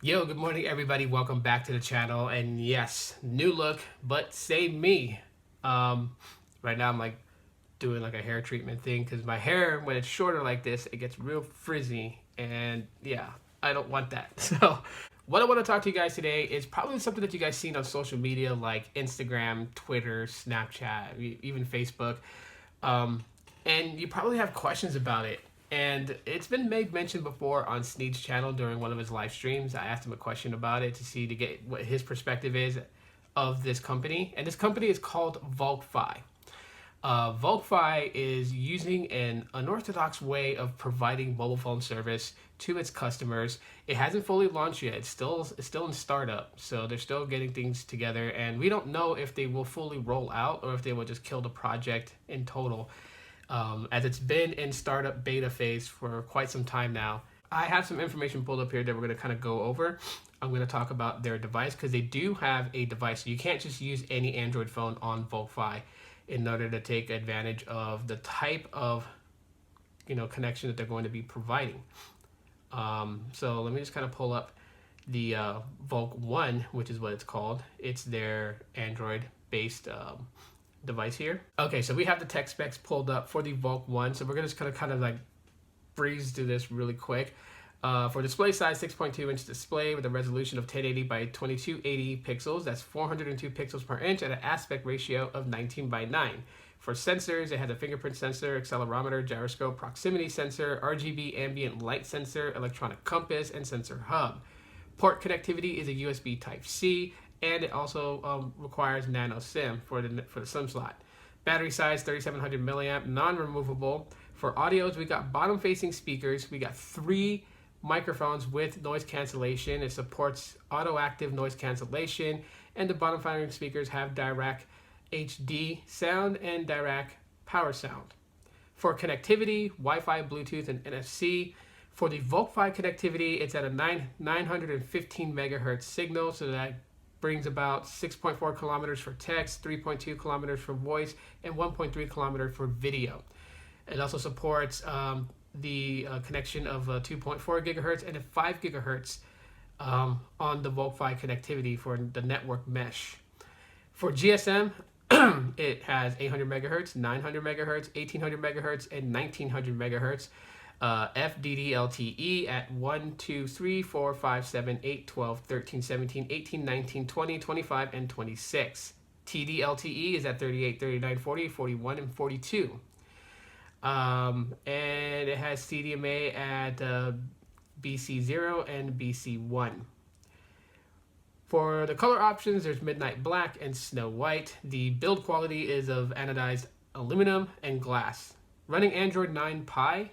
Yo, good morning, everybody. Welcome back to the channel. And yes, new look, but same me. Um, right now I'm like doing like a hair treatment thing because my hair, when it's shorter like this, it gets real frizzy. And yeah, I don't want that. So, what I want to talk to you guys today is probably something that you guys seen on social media like Instagram, Twitter, Snapchat, even Facebook. Um, and you probably have questions about it. And it's been made mention before on Sneed's channel during one of his live streams. I asked him a question about it to get what his perspective is of this company. And this company is called Volk Fi. Volk Fi is using an unorthodox way of providing mobile phone service to its customers. It hasn't fully launched yet. It's still in startup, so they're still getting things together, and we don't know if they will fully roll out or if they will just kill the project in total, as it's been in startup beta phase for quite some time now. I have some information pulled up here that we're going to kind of go over. I'm going to talk about their device because they do have a device. So you can't just use any Android phone on Volk Fi in order to take advantage of the type of connection that they're going to be providing. So let me just kind of pull up the Volk One, which is what it's called. It's their Android based device here. Okay, so we have the tech specs pulled up for the Volk One. So we're gonna just kind of like breeze through this really quick. For display size, 6.2-inch display with a resolution of 1080 by 2280 pixels. That's 402 pixels per inch at an aspect ratio of 19:9. For sensors, it has a fingerprint sensor, accelerometer, gyroscope, proximity sensor, RGB ambient light sensor, electronic compass, and sensor hub. Port connectivity is a USB Type-C, and it also requires nano SIM for the SIM slot. Battery size, 3700 milliamp, non-removable. For audios, we got bottom-facing speakers. We got 3 microphones with noise cancellation. It supports auto-active noise cancellation, and the bottom-facing speakers have direct HD sound and direct power sound. For connectivity, Wi-Fi, Bluetooth, and NFC. For the Volk Fi connectivity, it's at a 915 megahertz signal, so that brings about 6.4 kilometers for text, 3.2 kilometers for voice, and 1.3 kilometers for video. It also supports the connection of 2.4 gigahertz and a 5 gigahertz on the Volk Fi connectivity for the network mesh. For GSM, it has 800 megahertz, 900 megahertz, 1800 megahertz, and 1900 megahertz. FDD-LTE at 1, 2, 3, 4, 5, 7, 8, 12, 13, 17, 18, 19, 20, 25, and 26. TD-LTE is at 38, 39, 40, 41, and 42. And it has CDMA at BC0 and BC1. For the color options, there's Midnight Black and Snow White. The build quality is of anodized aluminum and glass. Running Android 9 Pie,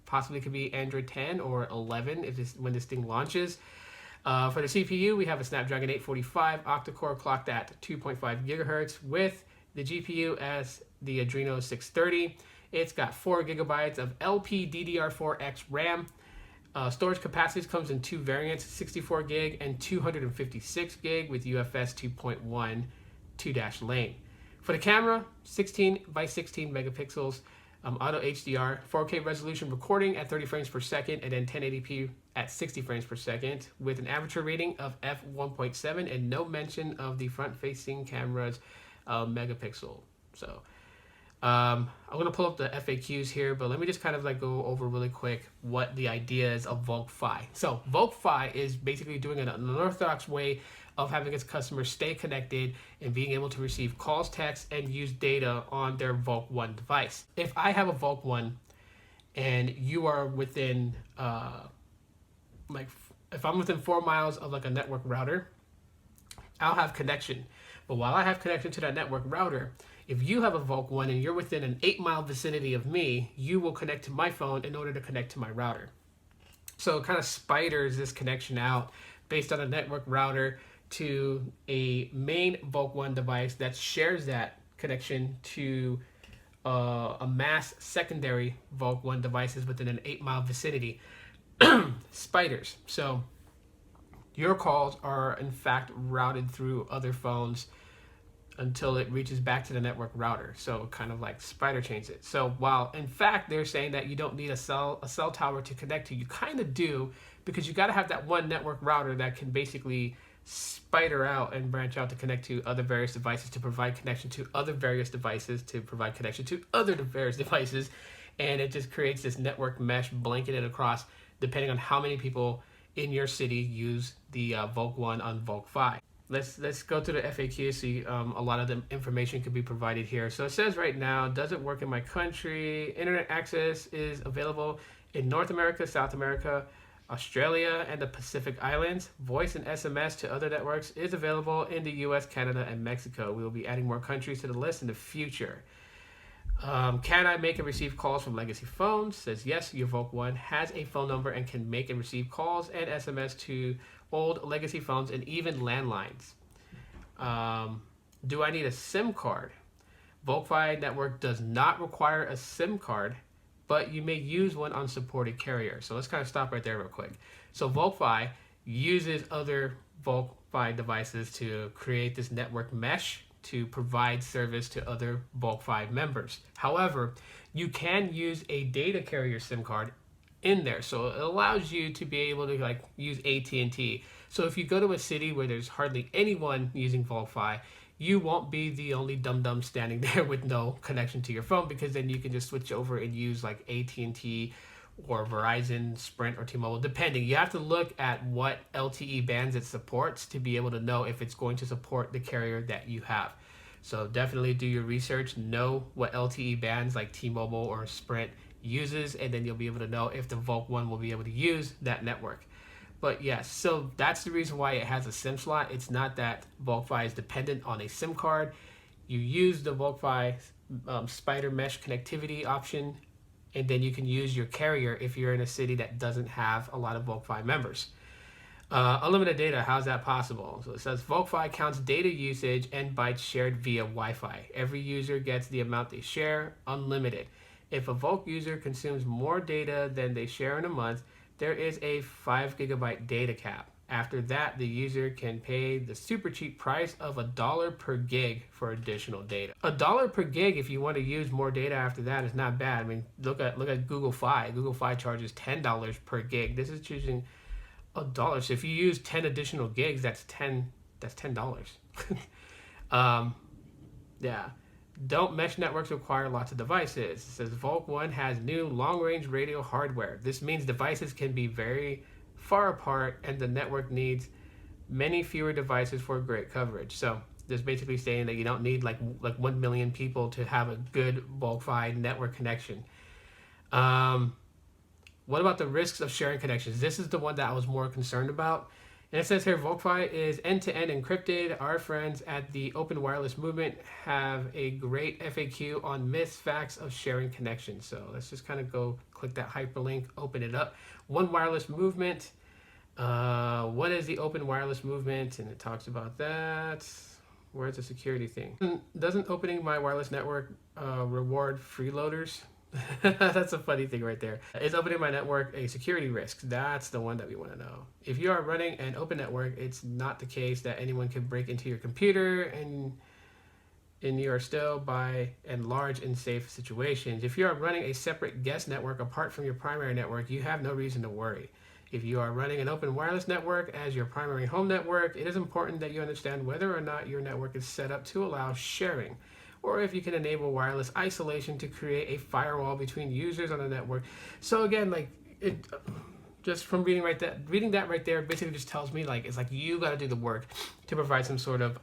possibly could be Android 10 or 11 when this thing launches. For the CPU, we have a Snapdragon 845 octa-core clocked at 2.5 gigahertz with the GPU as the Adreno 630. It's got 4 gigabytes of LPDDR4X RAM. Storage capacity comes in 2 variants, 64 gig and 256 gig with UFS 2.1 2- lane. For the camera, 16 by 16 megapixels, auto HDR, 4K resolution recording at 30 frames per second, and then 1080p at 60 frames per second with an aperture rating of f1.7 and no mention of the front-facing camera's megapixel. So I'm going to pull up the FAQs here, but let me just kind of like go over really quick what the idea is of Volk Fi. So Volk Fi is basically doing an unorthodox way of having its customers stay connected and being able to receive calls, texts, and use data on their Volk One device. If I have a Volk One and you are within, if I'm within 4 miles of like a network router, I'll have connection. But while I have connection to that network router, if you have a Volk One and you're within an 8-mile vicinity of me, you will connect to my phone in order to connect to my router. So it kind of spiders this connection out based on a network router to a main Volk One device that shares that connection to a mass secondary Volk One devices within an 8-mile vicinity. Spiders. So your calls are in fact routed through other phones until it reaches back to the network router. So kind of like spider chains it. So while in fact they're saying that you don't need a cell tower to connect to, you kind of do, because you got to have that one network router that can basically spider out and branch out to connect to other various devices, to provide connection to other various devices, to provide connection to other various devices. And it just creates this network mesh blanketed across, depending on how many people in your city use the Volk One on Volk Fi. Let's go to the FAQ. See, a lot of the information could be provided here. So it says right now, does it work in my country? Internet access is available in North America, South America, Australia, and the Pacific Islands. Voice and SMS to other networks is available in the US, Canada, and Mexico. We will be adding more countries to the list in the future. Can I make and receive calls from legacy phones? Says yes, your Volk One has a phone number and can make and receive calls and SMS to old legacy phones and even landlines. Do I need a SIM card? Volk Fi network does not require a SIM card, but you may use one on supported carriers. So let's kind of stop right there real quick. So Volk Fi uses other Volk Fi devices to create this network mesh to provide service to other Volk Fi members. However, you can use a data carrier SIM card in there, so it allows you to be able to like use AT&T. So if you go to a city where there's hardly anyone using Volk Fi, you won't be the only dum-dum standing there with no connection to your phone, because then you can just switch over and use like AT&T or Verizon, Sprint, or T-Mobile, depending. You have to look at what LTE bands it supports to be able to know if it's going to support the carrier that you have. So definitely do your research, know what LTE bands like T-Mobile or Sprint uses, and then you'll be able to know if the Volk One will be able to use that network. But yes, so that's the reason why it has a SIM slot. It's not that Volk Fi is dependent on a SIM card. You use the Volk Fi spider mesh connectivity option, and then you can use your carrier if you're in a city that doesn't have a lot of Volk Fi members. Unlimited data, how's that possible? So it says Volk Fi counts data usage and bytes shared via Wi-Fi. Every user gets the amount they share, unlimited. If a Volk user consumes more data than they share in a month, there is a 5 gigabyte data cap. After that, the user can pay the super cheap price of $1 per gig for additional data. $1 per gig, if you want to use more data after that, is not bad. I mean, look at Google Fi. Google Fi charges $10 per gig. This is choosing $1. So if you use 10 additional gigs, that's $10. Yeah. Don't mesh networks require lots of devices? It says Volk One has new long-range radio hardware. This means devices can be very far apart, and the network needs many fewer devices for great coverage. So this basically saying that you don't need like 1 million people to have a good Volk Fi network connection. What about the risks of sharing connections? This is the one that I was more concerned about. And it says here, Volk Fi is end-to-end encrypted. Our friends at the Open Wireless Movement have a great FAQ on myths, facts of sharing connections. So let's just kind of go click that hyperlink, open it up. One Wireless Movement. What is the Open Wireless Movement? And it talks about that. Where's the security thing? Doesn't opening my wireless network reward freeloaders? That's a funny thing right there. Is opening my network a security risk? That's the one that we want to know. If you are running an open network, it's not the case that anyone can break into your computer, and you are still by and large in safe situations. If you are running a separate guest network apart from your primary network, you have no reason to worry. If you are running an open wireless network as your primary home network, it is important that you understand whether or not your network is set up to allow sharing, or if you can enable wireless isolation to create a firewall between users on the network. So again, like just from reading that right there, basically just tells me like it's like you got to do the work to provide some sort of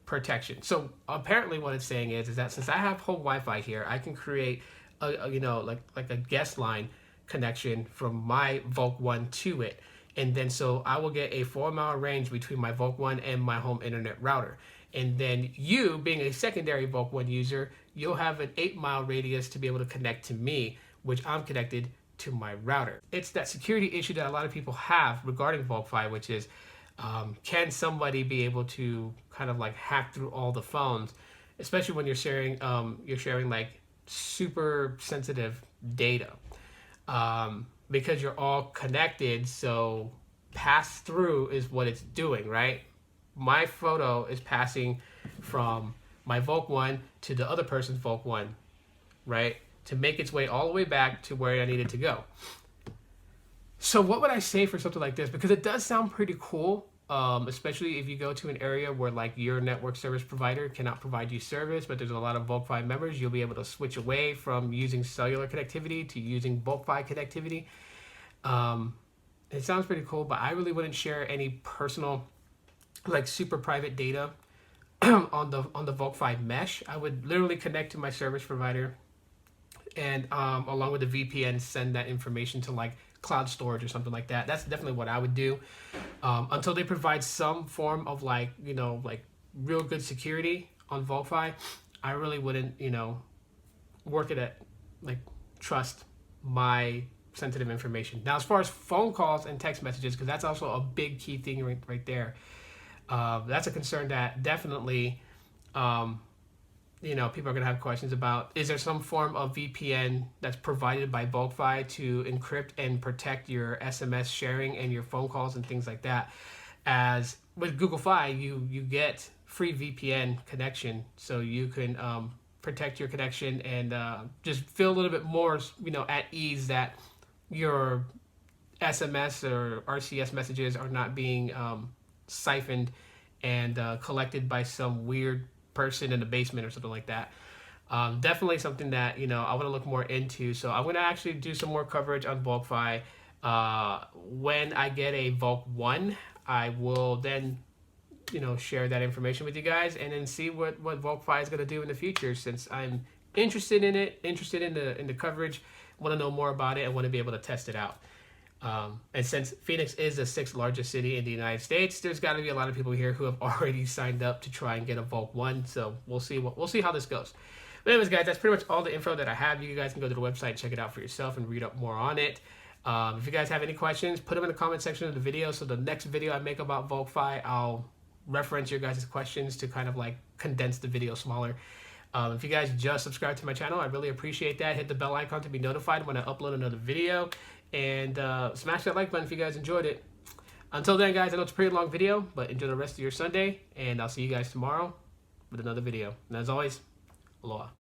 protection. So apparently, what it's saying is that since I have home Wi-Fi here, I can create like a guest line connection from my Volk One to it, and then so I will get a 4-mile range between my Volk One and my home internet router. And then you, being a secondary Volk One user, you'll have an 8-mile radius to be able to connect to me, which I'm connected to my router. It's that security issue that a lot of people have regarding Volk Fi, which is, can somebody be able to kind of like hack through all the phones, especially when you're sharing like super sensitive data, because you're all connected. So pass through is what it's doing, right? My photo is passing from my Volk One to the other person's Volk One, right? To make its way all the way back to where I need it to go. So what would I say for something like this? Because it does sound pretty cool, especially if you go to an area where like your network service provider cannot provide you service, but there's a lot of Volk Fi members. You'll be able to switch away from using cellular connectivity to using Volk Fi connectivity. Um, it sounds pretty cool, but I really wouldn't share any personal, like super private data on the Volk Fi mesh. I would literally connect to my service provider and along with the VPN, send that information to like cloud storage or something like that. That's definitely what I would do until they provide some form of like like real good security on Volk Fi. I really wouldn't work it at like trust my sensitive information. Now, as far as phone calls and text messages, because that's also a big key thing right there. That's a concern that definitely people are going to have questions about. Is there some form of VPN that's provided by Volk Fi to encrypt and protect your SMS sharing and your phone calls and things like that? As with Google Fi, you get free VPN connection, so you can protect your connection and just feel a little bit more at ease that your SMS or RCS messages are not being siphoned and collected by some weird person in the basement or something like that. Definitely something that I want to look more into. So I'm going to actually do some more coverage on Volk Fi. When I get a Volk One, I will then share that information with you guys and then see what Volk Fi is going to do in the future, since I'm interested in it, interested in the coverage, want to know more about it, and want to be able to test it out. And since Phoenix is the 6th largest city in the United States, there's got to be a lot of people here who have already signed up to try and get a Volk One. So we'll see how this goes. But anyways, guys, that's pretty much all the info that I have. You guys can go to the website, check it out for yourself, and read up more on it. If you guys have any questions, put them in the comment section of the video. So the next video I make about Volk Fi, I'll reference your guys' questions to kind of like condense the video smaller. If you guys just subscribe to my channel, I really appreciate that. Hit the bell icon to be notified when I upload another video. And smash that like button if you guys enjoyed it. Until then, guys, I know it's a pretty long video, but enjoy the rest of your Sunday. And I'll see you guys tomorrow with another video. And as always, aloha.